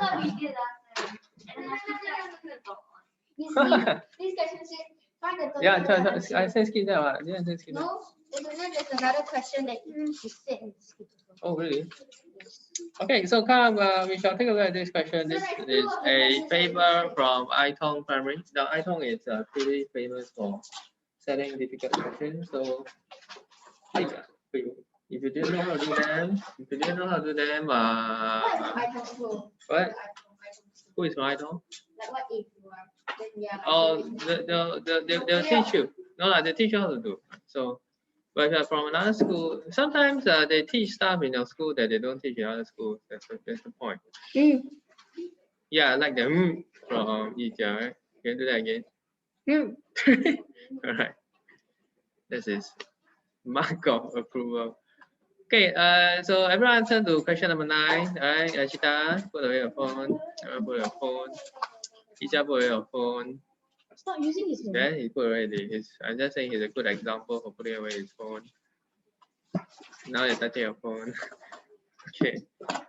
what we did last time. This question says find the total. Yeah, I said skip that one. Yeah, I said skip that. No, there's another question that you said. Oh, really? Okay, so come, we shall take a look at this question. This is a paper from Itong Primary. Now, Itong is pretty famous for setting difficult questions. So, if you didn't know how to do them, what? Who is from Itong? Like what if you are? Oh, they'll teach you. No, they teach you how to do. So, but if you're from another school, sometimes they teach stuff in your school that they don't teach in other schools. That's the point. Yeah, like the from Yijia, right? Can you do that again? All right. This is mark of approval. Okay, so everyone turn to question number 9. All right, Ashita, put away your phone. Everyone put your phone. Yijia, put away your phone. Stop using his phone. Then he put away I'm just saying he's a good example for putting away his phone. Now you're touching your phone. Okay,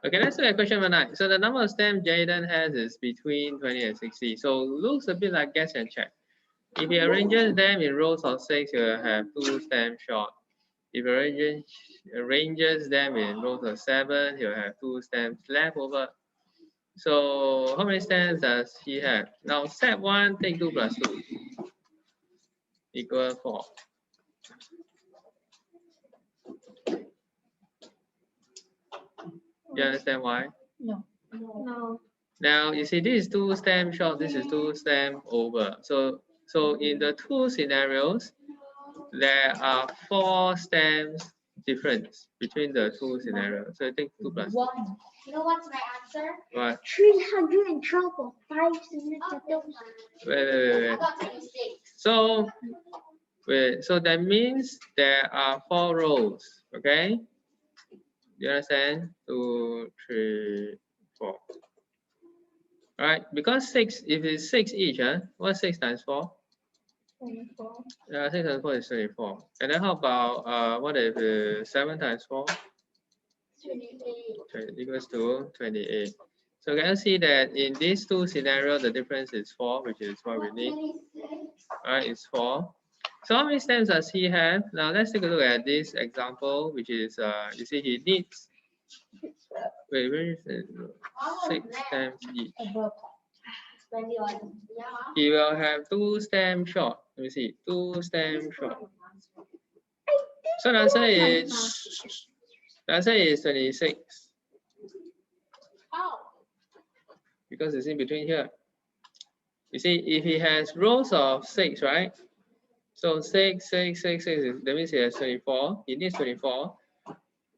let's look at question number 9. So the number of stamps Jaden has is between 20 and 60. So looks a bit like guess and check. If he arranges them in rows of 6, you'll have 2 stamps short. If he arranges them in rows of 7, he'll have 2 stamps left over. So how many stamps does he have? Now step 1, take 2 plus 2 equal 4. You understand why? No. Now you see this is 2 stamps short, this is 2 stamps over. So in the 2 scenarios, there are 4 stamps difference between the 2 scenarios. So you take 2 plus 2. 1. You know what's my answer? What? 312 or 5 Wait. I got 26. So that means there are 4 rows. Okay? You understand? 2, 3, 4. Right? Because 6, if it's 6 each, what's 6 times 4? 24. Yeah, 6 times 4 is 24. And then how about what if 7 times 4? 28. Equals to 28. So you can see that in these 2 scenarios, the difference is 4, which is what we need. 26. Alright, it's 4. So how many stamps does he have? Now let's take a look at this example, which is you see he needs. Wait, where is it? 6 stamps each. He will have 2 stamps short. Let me see, 2 stamps short. So the answer is 26. Oh. Because it's in between here. You see, if he has rows of 6, right? So 6, that means he has 24. He needs 24.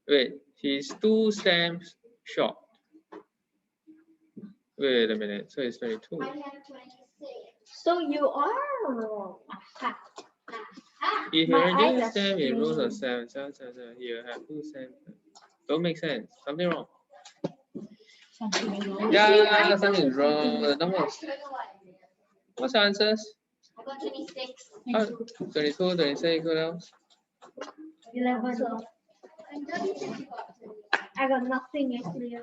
Wait, he's 2 stamps short. Wait a minute. So it's 22. I have 26. So you are wrong. If you My arrange eyes are stamp in rows of straining. 7, you have 2 stamps. Don't make sense. Something wrong. Yeah, something is wrong. The number of what's the answers? I got 26. 22, 26, what else? 11. I got nothing actually.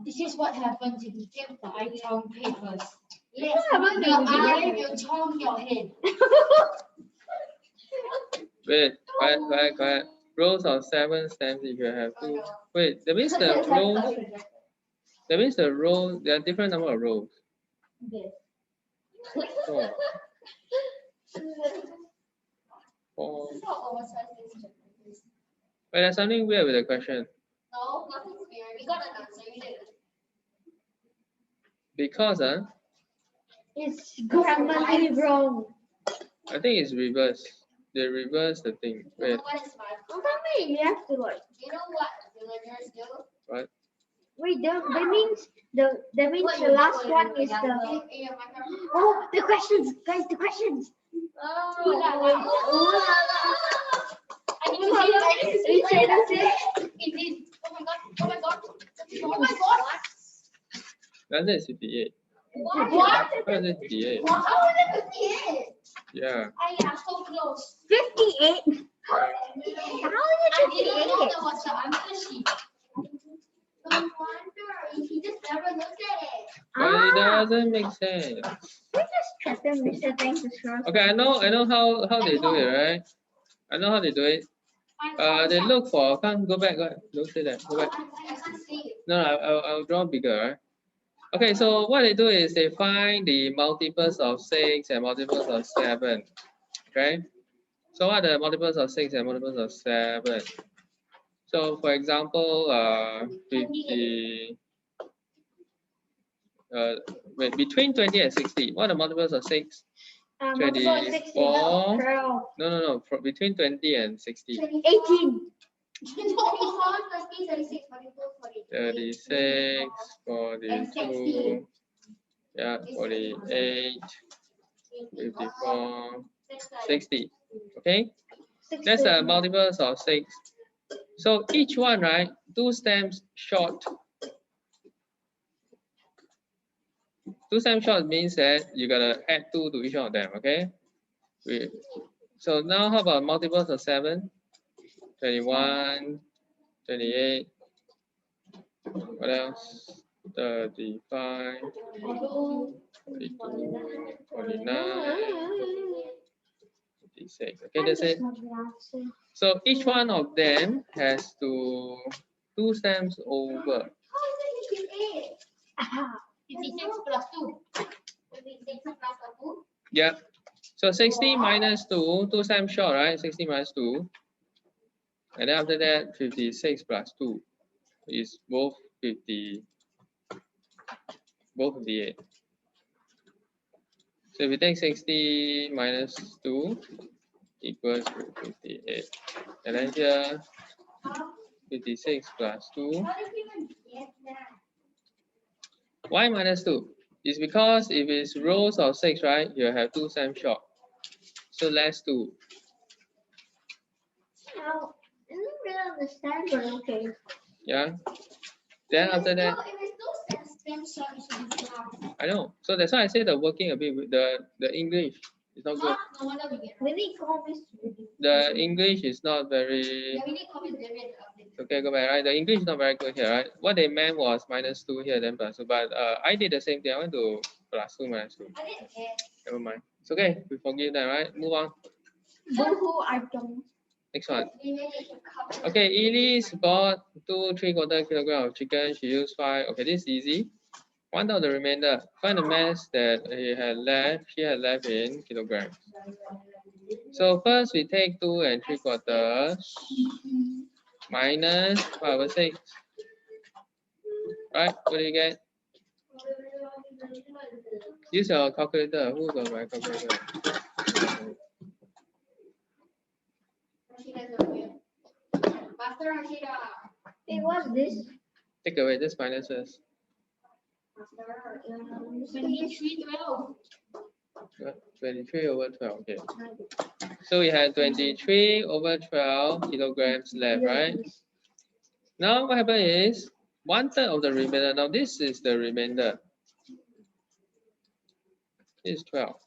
This is what happens if you take the iPhone papers. Yes, Yeah, your but eye will turn your head. Wait, quiet. Rows of 7 stamps if you have 2. Wait, that means the row, there are different number of rows. Yes. 4. 4. Wait, there's something weird with the question. No, nothing's weird. We got an answer. You did. Because It's grammarly wrong. I think it's reverse. They reverse the thing. You Wait, know what is my Well, that means you have to like. You know what villagers do? what? Wait, that means the last one is the. Oh, the questions, guys, the questions. I need to see it. Indeed. Oh my god. The answer is 58. What? The answer is 58. How is it 58? Yeah. I am so close. 58. How is I it didn't know 58? there was the answer sheet. It doesn't make sense. We just cut them, Mr. Thanks for Okay, I know how they do it, right? I know how they do it. They look for, can't go back, don't say that, go back. I can't see it. No, I'll draw bigger, right? Okay, so what they do is they find the multiples of 6 and multiples of 7, okay? So what are the multiples of 6 and multiples of 7? So for example, 50, between 20 and 60, what are the multiples of 6? 24. 12. No, between 20 and 60. 18. 36, 42, yeah, 48, 54, 60. Okay, that's the multiples of 6. So each one, right, 2 stems short. 2 stems short means that you gotta add 2 to each one of them. Okay. So now how about multiples of 7? 21, 28. What else? 35, 42, 49, 56. Okay, that's it. So each one of them has to 2 stems over. 56 plus 2. 56 plus 2. Yeah. So 60 minus 2, 2 stems short, right? 60 minus 2. And then after that, 56 plus 2 is both 58. So if we take 60 minus 2 equals to 58. And then here, 56 plus 2. Why minus 2? It's because if it's rows of 6, right, you have 2 stems short. So less 2. Now, I don't really understand, but okay. Yeah. Then after that, I know. So that's why I say the working a bit with the English is not good. We need comments. The English is not very. Okay, go back, right? The English is not very good here, right? What they meant was minus 2 here, then plus 2. But I did the same thing. I went to plus 2, minus 2. Never mind. It's okay. We forgive that, right? Move on. Boohoo, I don't. Next one. Okay, Elise bought 2 3/4 kilogram of chicken. She used 5. Okay, this is easy. 1 of the remainder. Find the mass that she had left in kilograms. So first we take 2 3/4 minus 5/6. Right? What do you get? Use your calculator. Who got my calculator? Hey, what's this? Take away this minus first. 23 over 12. Okay. So we had 23 over 12 kilograms left, right? Now what happened is 1/3 of the remainder. Now this is the remainder. This is 12.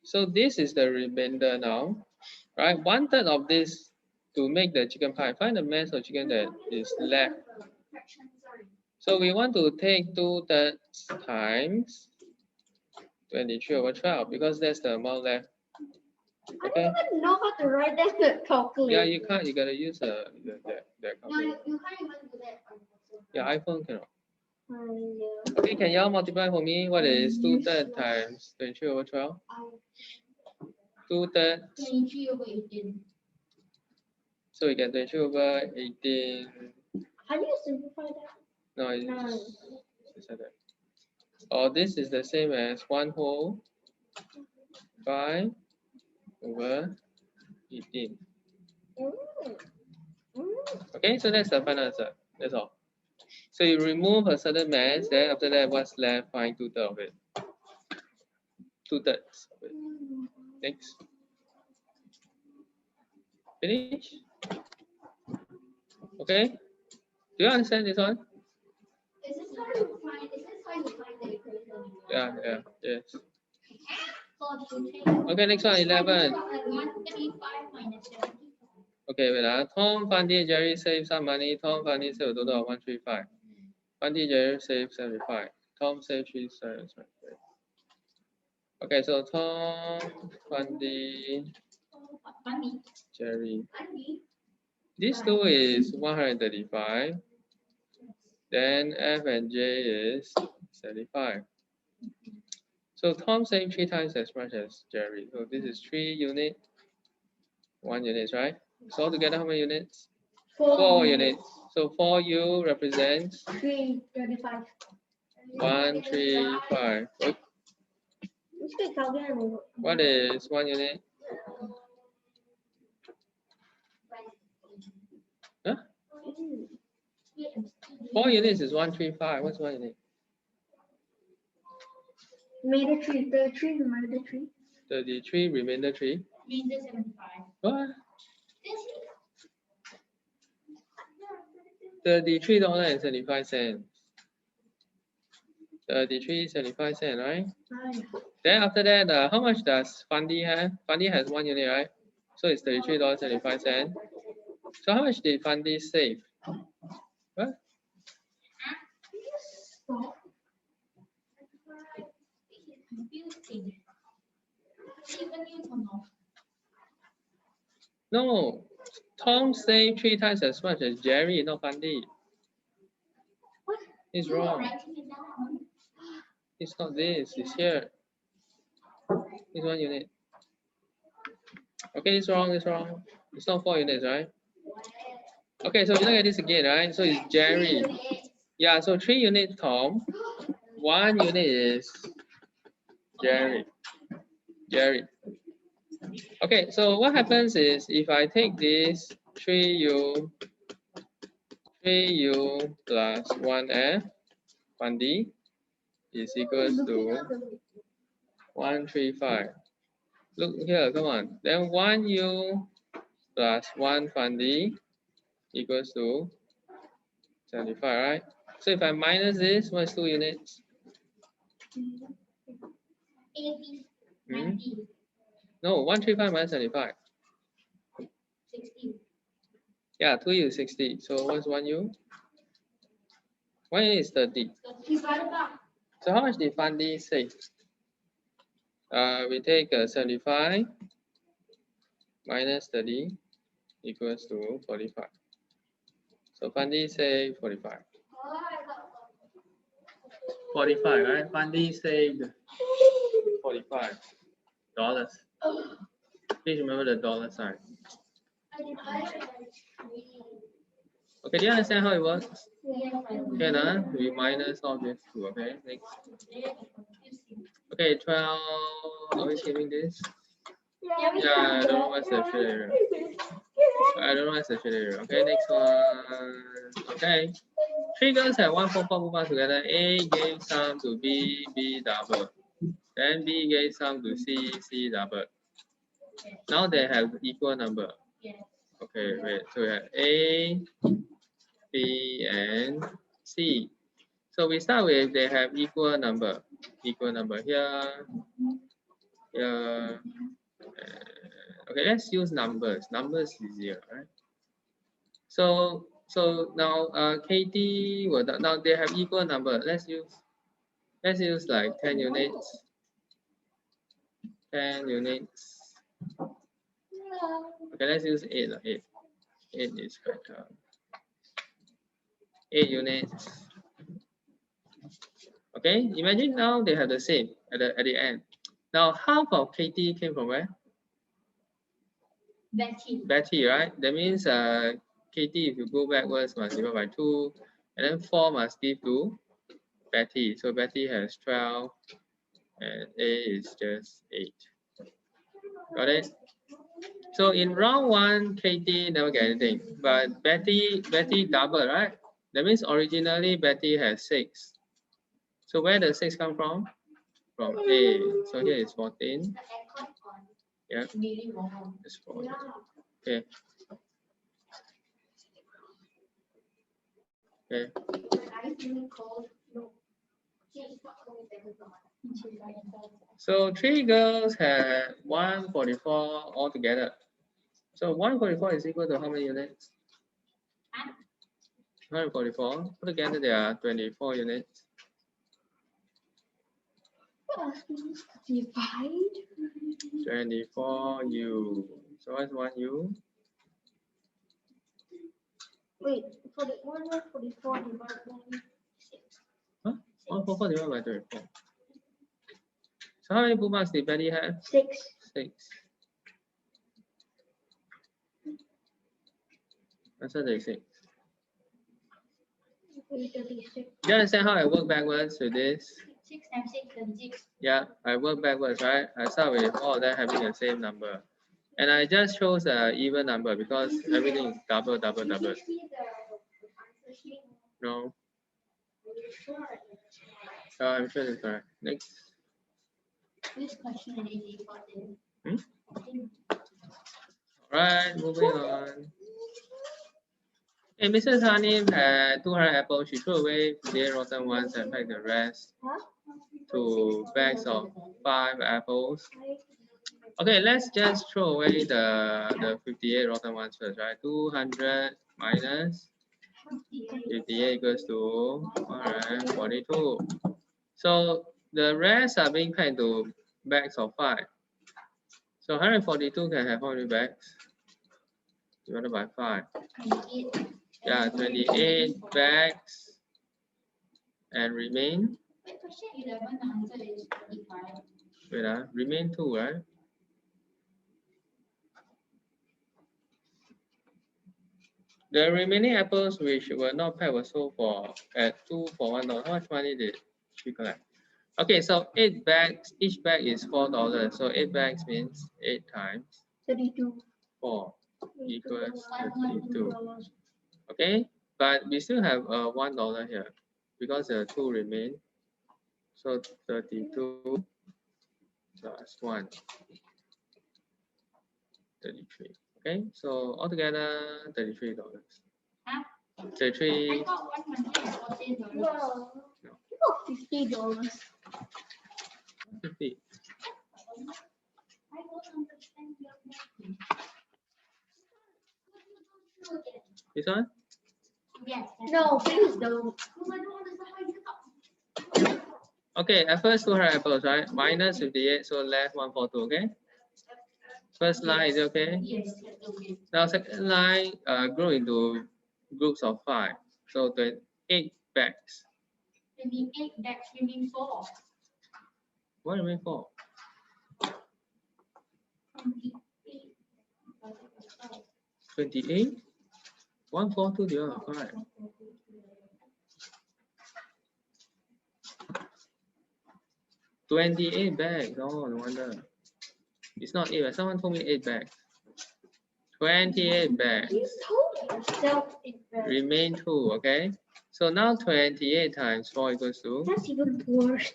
So this is the remainder now, right? 1/3 of this to make the chicken pie. Find the mass of chicken that is left. So we want to take 2/3 times 23 over 12 because that's the amount left. Okay. I don't even know how to write that in calculator. Yeah, you can't. You gotta use the calculator. No, you can't even do that. Yeah, iPhone cannot. Yeah. Okay, can y'all multiply for me? What is 2/3 times 23 over 12? 2/3. 23 over 18. So we get 23 over 18. How do you simplify that? No, it's just like that. Or this is the same as 1 whole 5 over 18. Okay, so that's the final answer. That's all. So you remove a certain mass, then after that, what's left? Find 2/3 of it. 2/3 of it. Next. Finish? Okay. Do you understand this one? Is this how you find the equation? Yeah, yes. So Okay, next one, 11. 135 minus 75. Okay, wait. Tom, Fundy, Jerry save some money. Tom, Fundy save a total of 135. Fundy, Jerry save 75. Tom said 3 stars. Right? Okay, so Tom, Fundy, Jerry. This two is 135. Then F and J is 75. So Tom saved 3 times as much as Jerry. So this is 3 units, 1 unit, right? So altogether, how many units? 4 units. So 4U represents 335. 1, 3, 5. What is 1 unit? Huh? 4 units is 135. What's 1 unit? Remainder 3, 33, remainder 3. 33, remainder 3. Remainder 75. What? $33.75. 33.75, right? Then after that, how much does Fundy have? Fundy has 1 unit, right? So it's $33.75. So how much did Fundy save? What? Confusing. Even you don't know. No, Tom saved 3 times as much as Jerry, not Fundy. What? It's You are wrong. writing it down. It's not this. It's here. It's 1 unit. Okay, it's wrong. It's wrong. It's not 4 units, right? Okay, so we look at this again, right? So it's Jerry. Yeah, so 3 units Tom. 1 unit is Jerry. Jerry. Okay, so what happens is if I take this 3U plus 1F, 1D is equals to 135. Look here, come on. Then 1U plus 1 Fundy equals to 75, right? So if I minus this, what's 2 units? 80, Hmm? 90, No, 135 minus 75. 60. Yeah, 2U is 60. So what's 1U? 1U is 30. So how much did Fundy save? We take 75 minus 30 equals to 45. So Fundy saved 45. 45, right? Fundy saved $45. Please remember the dollar sign. Okay, do you understand how it works? Okay, now we minus all these two. Okay, next. Okay, 12. Are we skipping this? Yeah, I don't know what's the shade area. I don't know what's the shade area. Okay, next one. Okay. 3 girls have 1, 4, 4 move on together. A gave some to B, B double. Then B gave some to C, C double. Now they have equal number. Okay, wait. So we have A, B, and C. So we start with they have equal number. Equal number here. Here. Okay, let's use numbers. Numbers is easier, right? So now KT well, now they have equal number. Let's use like 10 units. 10 units. Okay, let's use 8. 8. 8 is better. 8 units. Okay, imagine now they have the same at the end. Now half of KT came from where? Betty, right? That means KT, if you go backwards, must divide by 2, and then 4 must give to Betty. So Betty has 12, and A is just 8. Got it? So in round 1, KT never get anything, but Betty double, right? That means originally Betty has 6. So where does 6 come from? From A. So here is 14. Yeah, it's 14. Okay. Okay. So 3 girls had 144 altogether. So 144 is equal to how many units? 144. Altogether there are 24 units. Divide. 24u. So what's 1u? Wait, 44 divided by 6. Huh? 144 divided by 24. So how many bookmarks did Betty have? 6. 6. Answer 36. 36. Do you understand how I work backwards with this? 6 times 6 36. Yeah, I work backwards, right? I start with all of them having the same number. And I just chose an even number because everything is double, double, double. No. I'm sure it's correct. Next. This question is easy for them. Alright, moving on. Hey, Mrs. Honey had 200 apples. She threw away the rotten ones and packed the rest to bags of 5 apples. Okay, let's just throw away the 58 rotten ones first, right? 200 minus 58 equals to 142. So the rest are being packed into bags of 5. So 142 can have how many bags? Divided by 5. 28. Yeah, 28 bags. And remain? Wait, question 11 answer is 25. Wait, remain 2, right? The remaining apples which were not packed were sold for at 2 for $1. How much money did she collect? Okay, so 8 bags, each bag is $4. So 8 bags means 8 times 32. 4 equals 32. Okay, but we still have $1 here because the 2 remain. So 32 plus 1, 33. Okay, so altogether $33. Huh? 33. I got $114. No. No. You got $50. 50. I don't understand your question. This one? Yes. No, please don't. I don't understand why you talk. Okay, at first 200 apples, right? Minus 58, so left 142, okay? First line, is it okay? Yes, that's okay. Now second line group into groups of 5. So 8 bags. They mean 8 bags, we mean 4. What do you mean 4? 28? 142 divided by 5. 28 bags. Oh, no wonder. It's not 8. Someone told me 8 bags. 28 bags. You told yourself it better. Remain 2, okay? So now 28 times 4 equals to? That's even worse.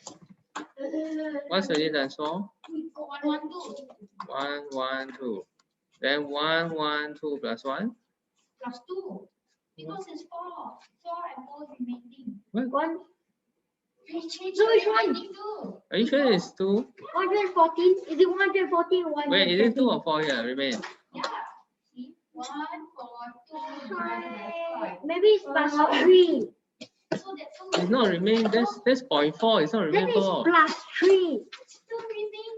What's 28 times 4? We got 112. 112. Then 112 plus 1? Plus 2. Because it's 4. 4 and 4 remaining. One. We change No, it's the one. remaining too. Are you sure it's 2? 114. Is it 114 or 114? Wait, is it 2 or 4 here? Remain. Yeah. See? 1, 4, 2 divided by 5. Maybe it's plus 3. So that's It's not remain. That's 0.4. It's not Then remain it's 4. plus 3. still remaining.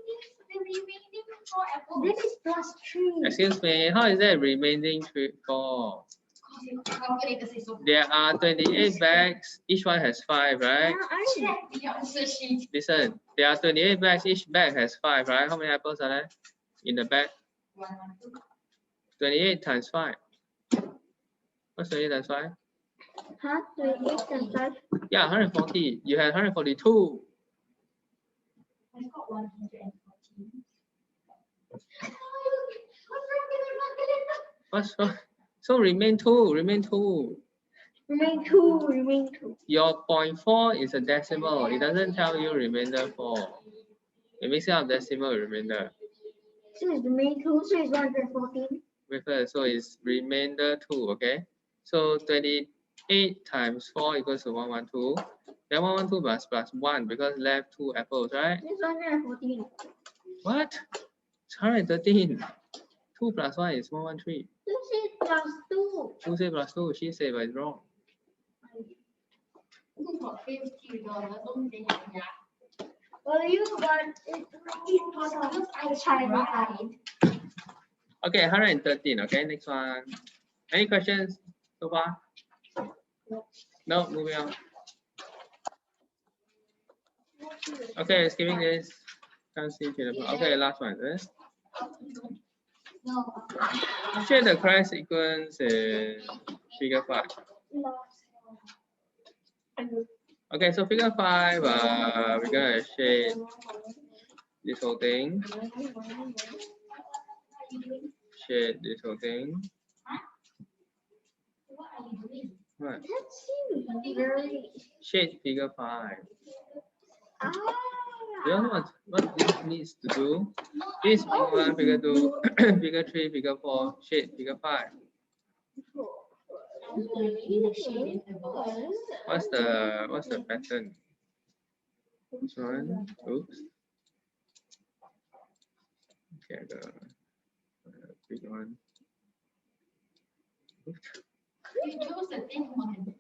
The remaining 4 apples. Then it's plus 3. Excuse me. How is that remaining 4? There are 28 bags. Each one has 5, right? Check the answer sheet. Listen. There are 28 bags. Each bag has 5, right? How many apples are there in the bag? 1, 2. 28 times 5. What's 28 times 5? Huh? 28 times 5. Yeah, 140. You had 142. I got 114. What's wrong? So remain 2. Remain 2. Remain 2. Remain 2. Your 0.4 is a decimal. It doesn't tell you remainder 4. It makes it up decimal remainder. So it's remain 2. So it's 114. Wait first. So it's remainder 2. Okay. So 28 times 4 equals to 112. Then 112 plus 1 because left 2 apples, right? It's 114. What? It's 113. 2 plus 1 is 113. You said plus 2. 2 say plus 2. She said, but it's wrong. Who got $50? Don't they have that? Well, you but it was I tried right. Okay, 113. Okay, next one. Any questions so far? No, moving on. Okay, skipping this. Can't see the okay, last one. No. Share the correct sequence in figure 5. Okay, so figure 5, we're gonna shade this whole thing. Shade this whole thing. What are you doing? What? That seems very. Shade figure 5. Ah. You know what this needs to do? This figure 1, figure 2, figure 3, figure 4, shade figure 5. What's the pattern? This one. Oops. Okay, the big one. Oops. You chose the big one.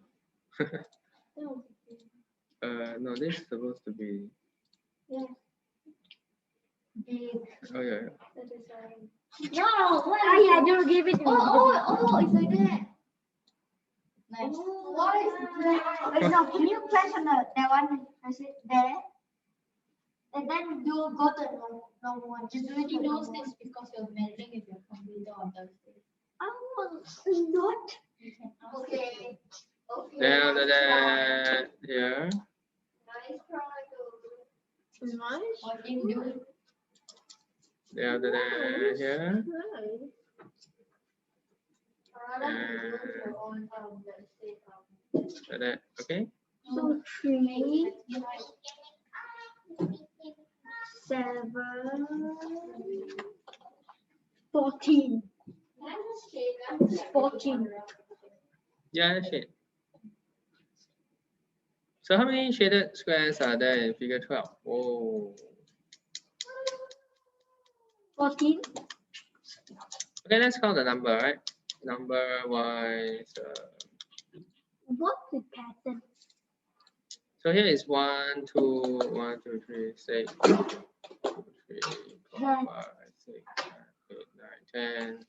No, this is supposed to be. Big. Oh yeah. No, what? Yeah, don't give it to me. Oh, it's like that. Nice. What is Wait, no, can you press on that one? Press it there. And then you go to normal one. Just do it. He knows this because you're meddling with your computer on Thursday. Not. Okay. Then here. Nice try, Nice. What did you do? Then here. That okay. So 3, 7, 14. 14. Yeah, shade. So how many shaded squares are there in figure 12? Oh. 14. Okay, let's count the number, right? Number wise. What's the pattern? So here is 1, 2, 1, 2, 3, 6, 2, 3, 4, 5, 6, 7, 8, 9, 10.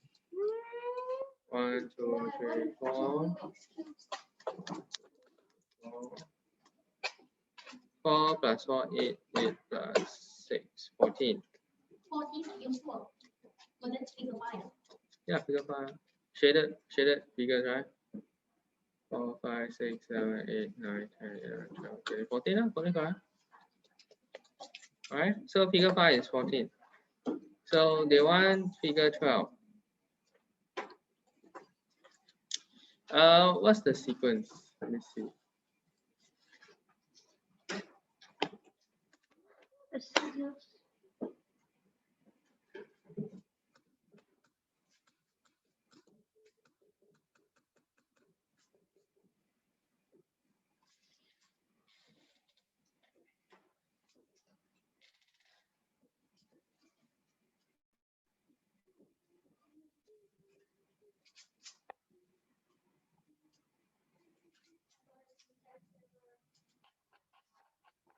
1, 2, 3, 4. 4 plus 4, 8, 8 plus 6, 14. 14 are useful. But that's figure 5. Yeah, figure 5. Shaded figures, right? 4, 5, 6, 7, 8, 9, 10, 11, 12, 13, 14. 14, correct? Alright, so figure 5 is 14. So they want figure 12. What's the sequence? Let me see.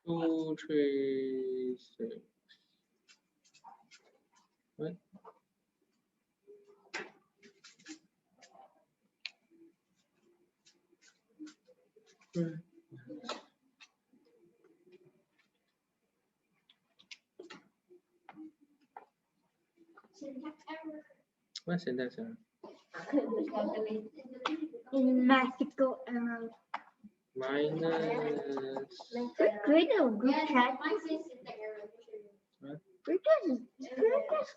Two, three, six. What? What's syntax error? In mathematical error. Minus. Create a group chat. What?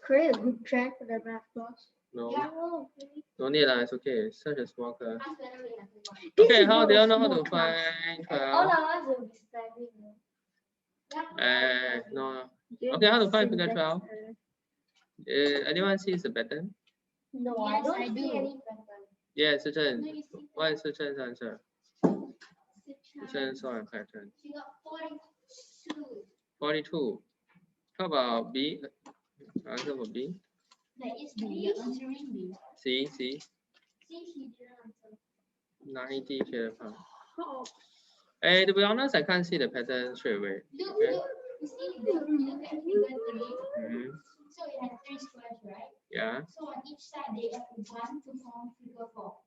Create a group chat for the math class. No. Oh, No need lah, it's okay. It's such a small class. This Okay, is how not do a you know how small to class. find All 12? I want is No. Okay, how to find figure 12? Anyone sees the pattern? No, Yes, I I don't do. see any pattern. Yeah, Sichen. What is Sichen's answer? Sichen saw a pattern. She got 42. 42. How about B? Answer for B. That is B. You're answering B. C. See, she didn't answer. 90 shaded palm. Oh. Hey, to be honest, I can't see the pattern straight away. Look, Okay. look. You see, the look at figure 3. Mhm. So it has 3 squares, right? Yeah. So on each side they add 1 to form figure 4.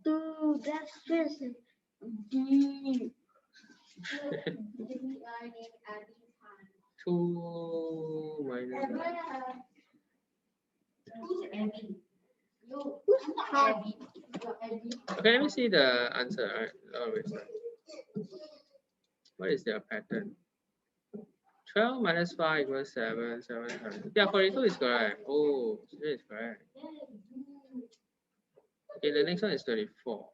Dude, that's just deep. 2 minus. Who's Abby? You. Who's I'm not Tom? Abby. You're Abby. Okay, let me see the answer. Right? Always. What is their pattern? 12 minus 5 equals 7. 7 times. Yeah, 42 is correct. Oh, it is correct. Okay, the next one is 34.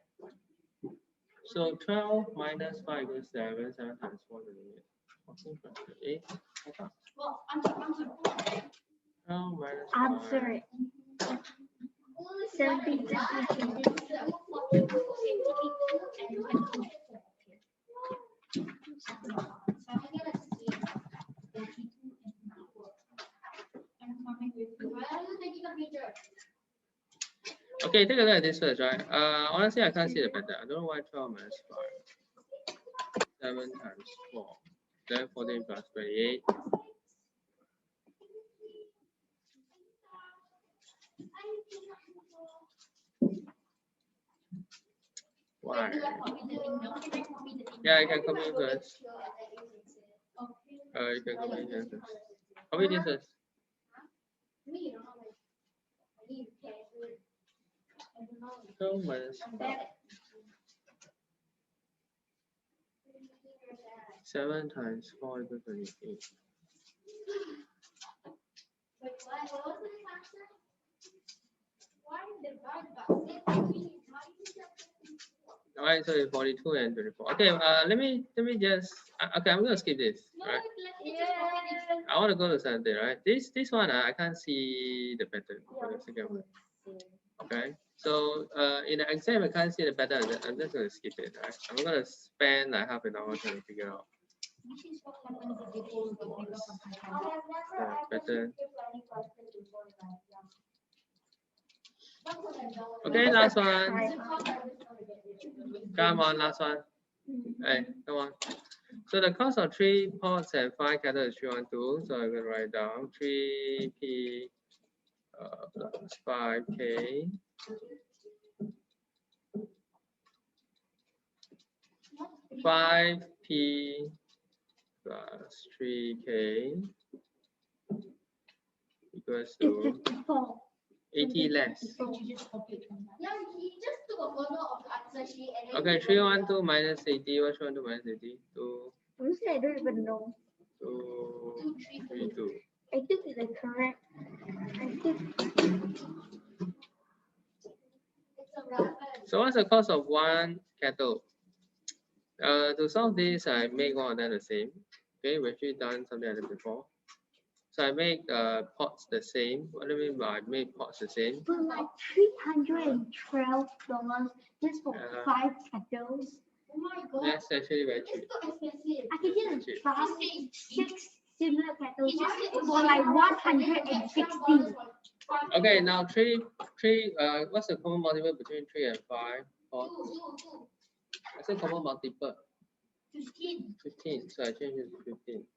So 12 minus 5 equals 7. 7 times 4 is 14 plus 8. Well, answer. 12 minus 5. Answer it. 17. Okay, take a look at this first, right? Honestly, I can't see the pattern. I don't know why 12 minus 5. 7 times 4. Then 14 plus 28. Why? Yeah, you can copy first. You can copy here first. Copy this first. So minus 7 times 4 equals 28. All right, so it's 42 and 24. Okay, let me just okay, I'm gonna skip this. Right? I want to go to Sunday, right? This one I can't see the pattern for the second one. Okay, so in the exam I can't see the pattern. I'm just gonna skip it. Right? I'm gonna spend like half an hour trying to figure out the pattern. Okay, last one. Come on, last one. Hey, come on. So the cost of 3 pots and 5 kettles is 312. So I'm gonna write down 3p plus 5k. 5p plus 3k equals to 80 less. Yeah, he just took a photo of the answer sheet and then Okay, 312 minus 80. What's 312 minus 80? 2, Honestly, I don't even know. 2, 3, 2. I think it's correct. I think it's a rabbit. So what's the cost of 1 kettle? To solve this, I make one of them the same. Okay, we've actually done something like that before. So I make pots the same. What do you mean by make pots the same? but like $312 just for 5 kettles. Oh my god. That's actually very cheap. It's so expensive. I can just buy He 6 similar kettles just said to for like 160. Okay, now what's the common multiple between 3 and 5? Pots. I said common multiple. 15. 15. So I change it to 15.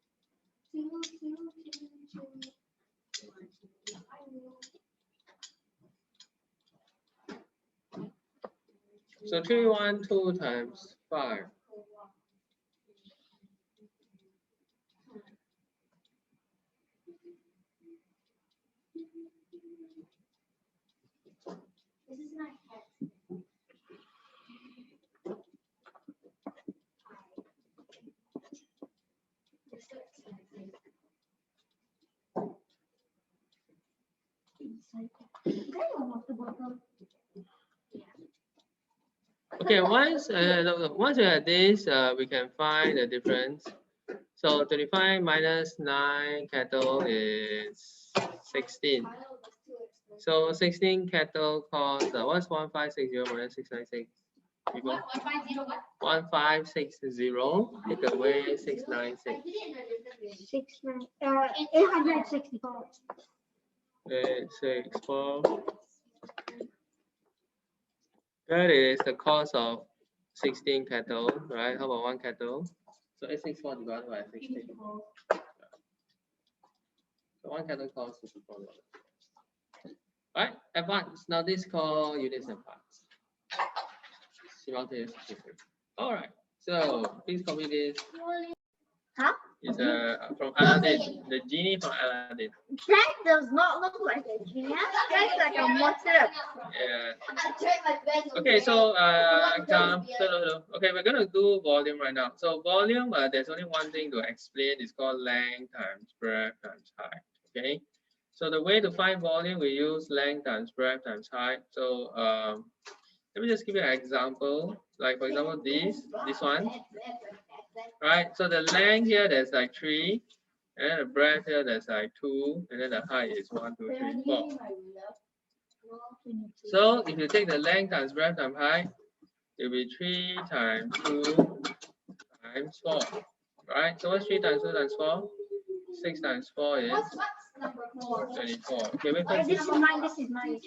So 312 times 5. This is my hat. It's so expensive. Okay, once we have this, we can find the difference. So 25 minus 9 kettle is 16. So 16 kettle costs, what's 1560 minus 696? People? 1560, take away 696. 864. 864. That is the cost of 16 kettle, right? How about 1 kettle? So 864 divided by 16. So one candle costs $64. Alright, advanced. Now this called units and parts. Simultaneous shipping. Alright, so please copy this. Huh? It's from Aladdin, the genie from Aladdin. That does not look like a genius. That's like a monster. Yeah. Okay, so okay, we're gonna do volume right now. So volume, there's only one thing to explain. It's called length times breadth times height. Okay. So the way to find volume, we use length times breadth times height. So let me just give you an example. Like for example, this one. Right. So the length here there's like 3, and then the breadth here there's like 2, and then the height is 1, 2, 3, 4. So if you take the length times breadth times height, it will be 3 times 2 times 4. Right? So what's 3 times 2 times 4? 6 times 4 is 24. Okay, wait first. This is mine. This is mine.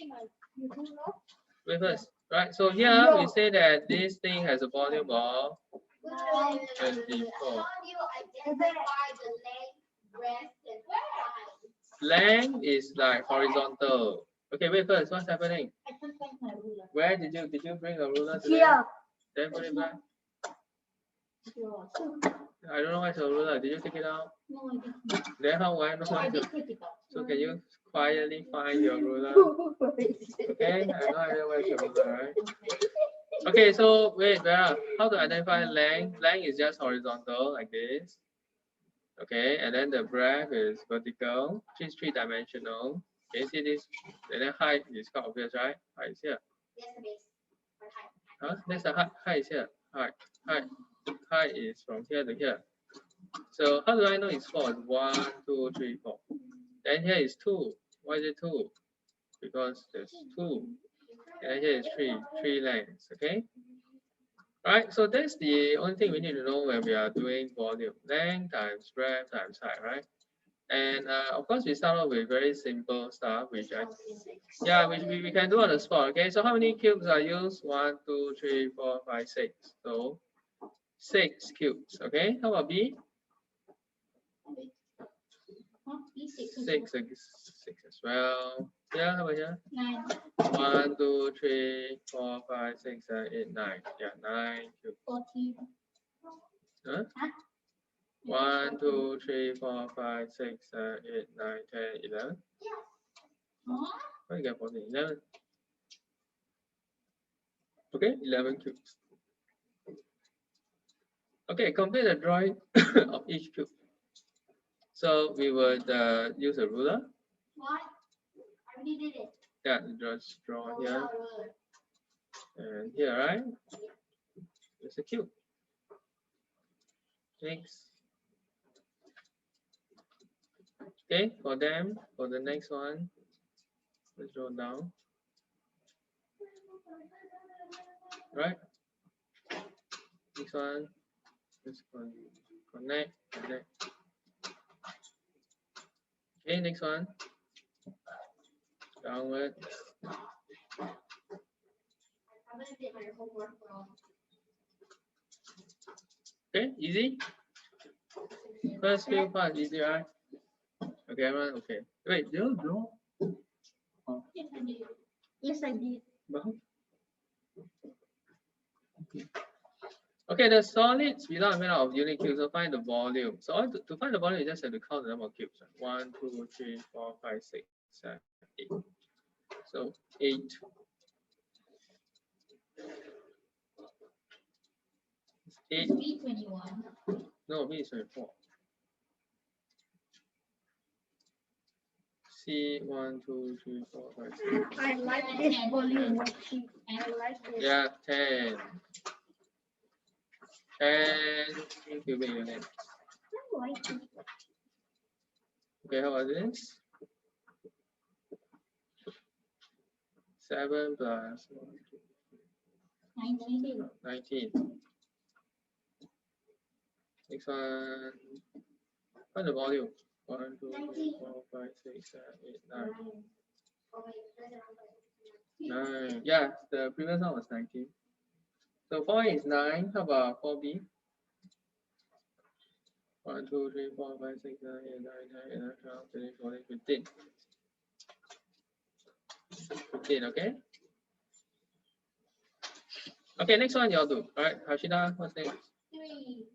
Wait first. Right? So here we say that this thing has a volume of 24. Length is like horizontal. Okay, wait first. What's happening? Where did you bring a ruler today? Here. Then put it back. I don't know what's a ruler. Did you take it out? No, I didn't. Then how I know? I did take it out. So can you quietly find your ruler? Okay, I have no idea where's your ruler, right? Okay, so wait, Vera, how to identify length? Length is just horizontal like this. Okay, and then the breadth is vertical, which is 3-dimensional. Can you see this? And then height is quite obvious, right? Height is here. Huh? That's the height. Height is here. Height is from here to here. So how do I know it's 4? It's 1, 2, 3, 4. Then here is 2. Why is it 2? Because there's 2. And here is 3 lengths. Okay. Right, so that's the only thing we need to know when we are doing volume. Length times breadth times height, right? And of course, we start off with very simple stuff, which we can do on the spot. Okay, so how many cubes are used? 1, 2, 3, 4, 5, 6. So 6 cubes. Okay, how about B? 6 as well. Yeah, how about here? 9. 1, 2, 3, 4, 5, 6, 7, 8, 9. Yeah, 9 cubes. 14. Huh? 1, 2, 3, 4, 5, 6, 7, 8, 9, 10, 11. Huh? Where you get 14? 11. Okay, 11 cubes. Okay, complete the drawing of each cube. So we would use a ruler. What? I already did it. Yeah, just draw here and here, right? It's a cube. Next. Okay, for the next one, let's draw down. Right? Next one, let's connect. Okay, next one. Downward. Okay, easy. First few parts easy, right? Okay, everyone. Okay. Wait, do you draw? Oh. Yes, I did. Okay. Okay, the solids we are made out of unit cubes, so find the volume. So to find the volume, you just have to count the number of cubes. 1, 2, 3, 4, 5, 6, 7, 8. So 8. It's 8. B21. No, B is 24. C 1, 2, 3, 4, 5, 6. I like this volume worksheet. I like this. Yeah, 10. 10 cubic units. I like it. Okay, how about this? 7 plus 19. 19. Next one. Find the volume. 1, 2, 3, 4, 5, 6, 7, 8, 9. 9. Yeah, the previous one was 19. So 4 is 9. How about 4B? 1, 2, 3, 4, 5, 6, 7, 8, 9, 10, 11, 12, 13, 14, 15. 15, okay? Okay, next one y'all do. All right, Hashida, what's next? 3.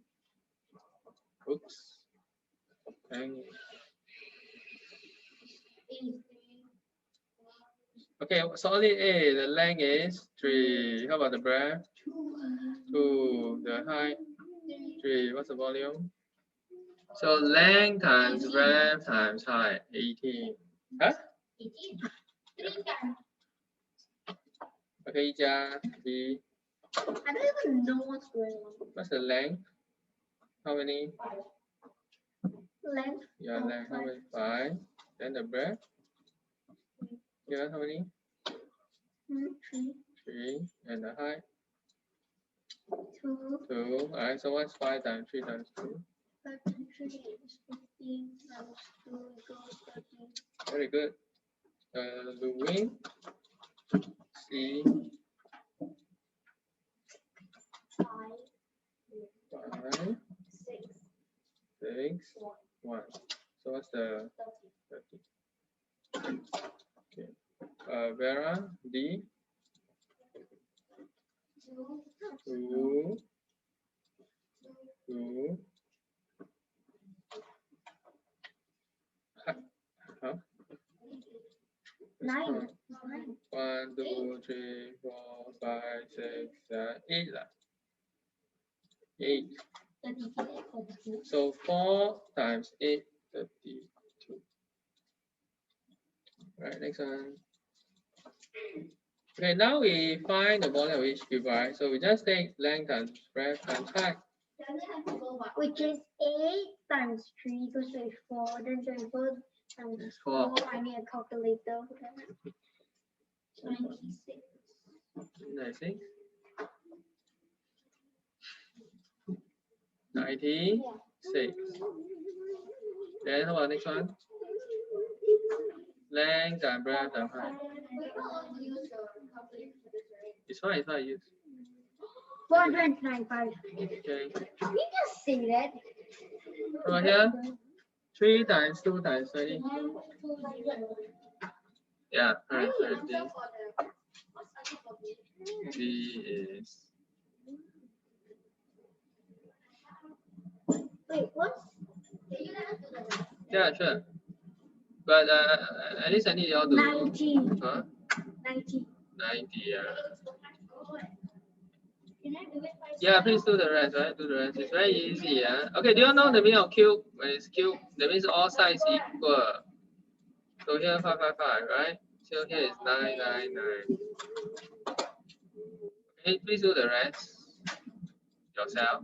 Oops. Dang it. Okay, solid A, the length is 3. How about the breadth? 2. The height? 3. What's the volume? So length times breadth times height, 18. Huh? 18. 3 times. Okay, 加 B. I don't even know what's going on. What's the length? How many? Length. Yeah, length, how many? 5. Then the breadth? Yeah, how many? 3, 3. And the height? 2, 2. Alright, so what's 5 times 3 times 2? 5 times 3 is 15 times 2 equals 13. Very good. Louis, C, 5. 5, 6. 6, 1. So what's the 30? Okay. Vera, D, 2. 2, 2. Huh? 9. 1, 2, 3, 4, 5, 6, 7, 8. 8. 32. So 4 times 8, 32. Right, next one. Okay, now we find the volume of each cube, right? So we just take length times breadth times height. Which is 8 times 3 equals 24. Then 24 times It's 4. 4. I need a calculator. 96. 96. 96. Then how about next one? Length times breadth times height. It's fine, it's fine. Use. 495. Okay. You just say that. Over here, 3 times 2 times 20. Yeah, 120. D is. Wait, what's Yeah, sure. But at least I need y'all to. 90? Huh? 90. 90. Yeah, please do the rest, right? Do the rest. It's very easy. Okay, do you know the meaning of cube? When it's cube, that means all sides equal. So here 555, right? So here is 999. Okay, please do the rest yourself.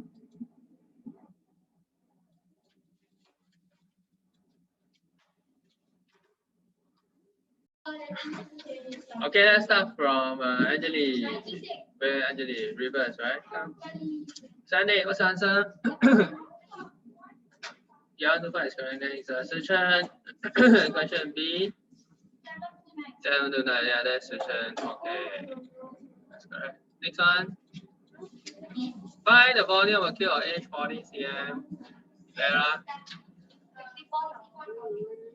Okay, let's start from Anjali. Where Anjali? Reverse, right? Sunday, what's the answer? You have to find correct. Then it's Sichuan. Question B. 7 to 9. Yeah, that's Sichuan. Okay, that's correct. Next one. Find the volume of a cube of H 40 cm. Vera.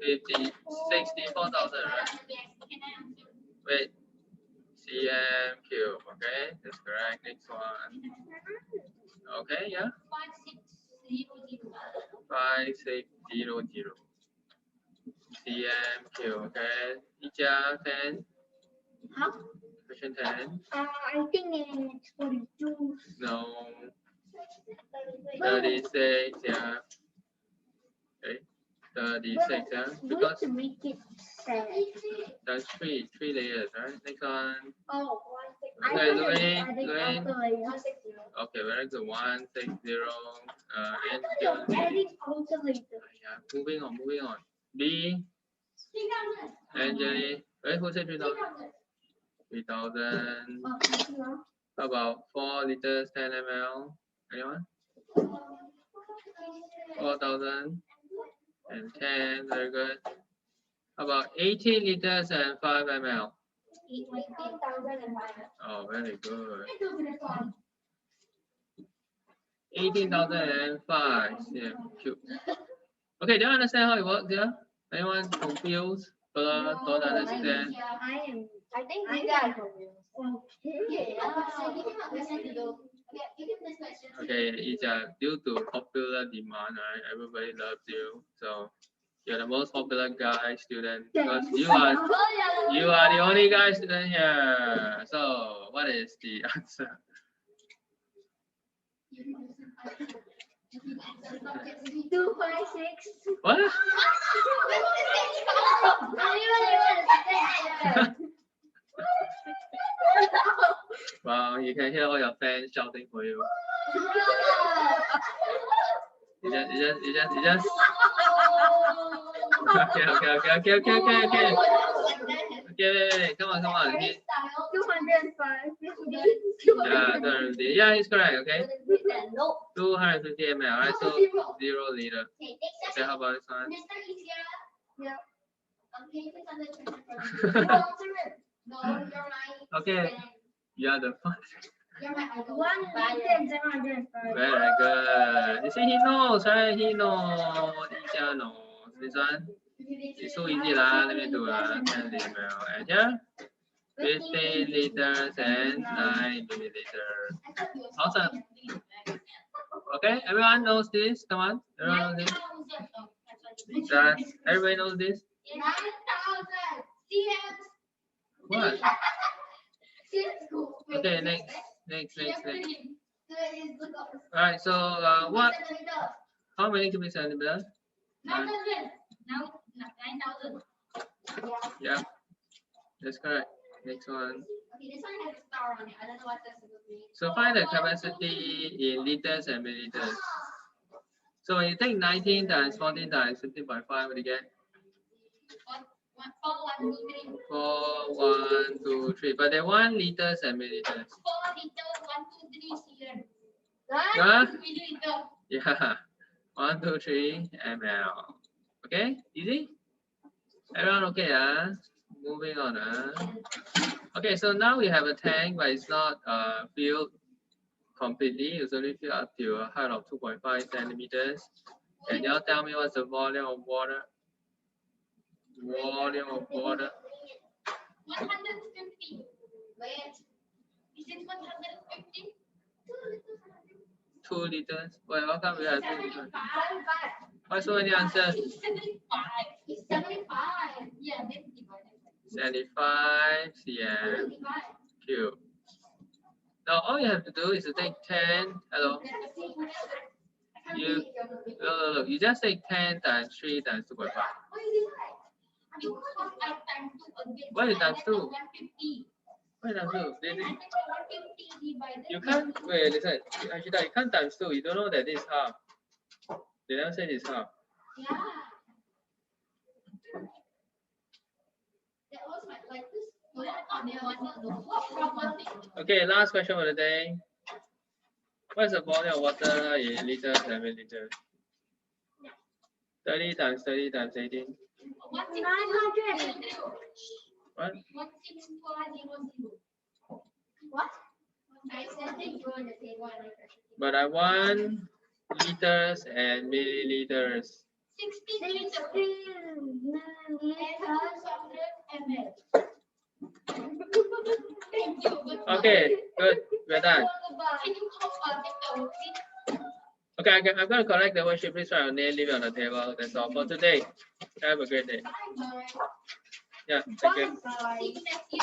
64,000, right? Wait. cm cube. Okay, that's correct. Next one. Okay, yeah. 5600 cm cube. Okay. 10. Huh? Question 10. I think it's 42. No. 36. Yeah. Okay. 36. Yeah. Because to make it sad. that's three layers, right? Next one. Oh, Okay, Louis. Okay, very good. 160. And adding calculator. yeah. Moving on. B. Anjali. Wait, who said 3,000? 3,000. How about 4 liters, 10 ml? Anyone? 4,000 and 10. Very good. How about 18 liters and 5 ml? Oh, very good. 18,005 cm cube. Okay, do you understand how it works here? Anyone confused? Don't understand? I think I we got got. Okay, it's due to popular demand, right? Everybody loves you, so you're the most popular guy student because you are the only guy student here. So what is the answer? 256. What? Wow, you can hear all your fans shouting for you. You just. Okay. Okay, come on. 205. Yeah, it's correct. Okay, 250 ml. Right, so 0 liter. Okay, how about this one? Okay, you are the first. 1,705. Very good. You see, he knows, right? He knows. Ija knows. This one, it's so easy lah. Let me do 10 ml. And here, 15 liters and 9 milliliters. Awesome. Okay, everyone knows this. Come on, everyone knows this. Everybody knows this. 9,000 What? Okay, next. All right. So what? How many cubic centimeters? 9,000. Now 9,000. Yeah, that's correct. Next one. Okay, this one has a star on it. I don't know what that's supposed to be. So find the capacity in liters and milliliters. So when you take 19 times 14 times 15.5, what do you get? 4, 1, 2, 3. 4, 1, 2, 3. But they want liters and milliliters. 4 liters, 1, 2, 3 cm. Yeah. Milliliter. Yeah. 1, 2, 3 ml. Okay, easy. Everyone okay? Moving on. Okay, so now we have a tank, but it's not filled completely. It's only filled up to a height of 2.5 centimeters. Can y'all tell me what's the volume of water? Volume of water. 150. Wait. Is it 150? 2 liters. Wait, how come we have 2 liters? 75. Why so many answers? 75. It's 75. Yeah, then divided. 75 cm cube. Now all you have to do is to take 10. Hello. Look. You just take 10 times 3 times 2.5. What is times 2? 150. What is times 2? I think 150 divided. You can't wait. Listen, Ashita, you can't times 2. You don't know that this is half. They never say this half. Yeah. That was like this. Okay, last question for the day. What is the volume of water in liters and milliliters? 30 times 30 times 18. 900. What? 16200. What? I said they draw the table and I But I want liters and milliliters. 60 liters. 16 ml. Thank you. Okay, good. We're done. Can you call Okay, I'm going to collect the worksheet. Please write your name, leave it on the table. That's all for today. Have a great day. Bye bye. Yeah, thank you. Bye. See you next year.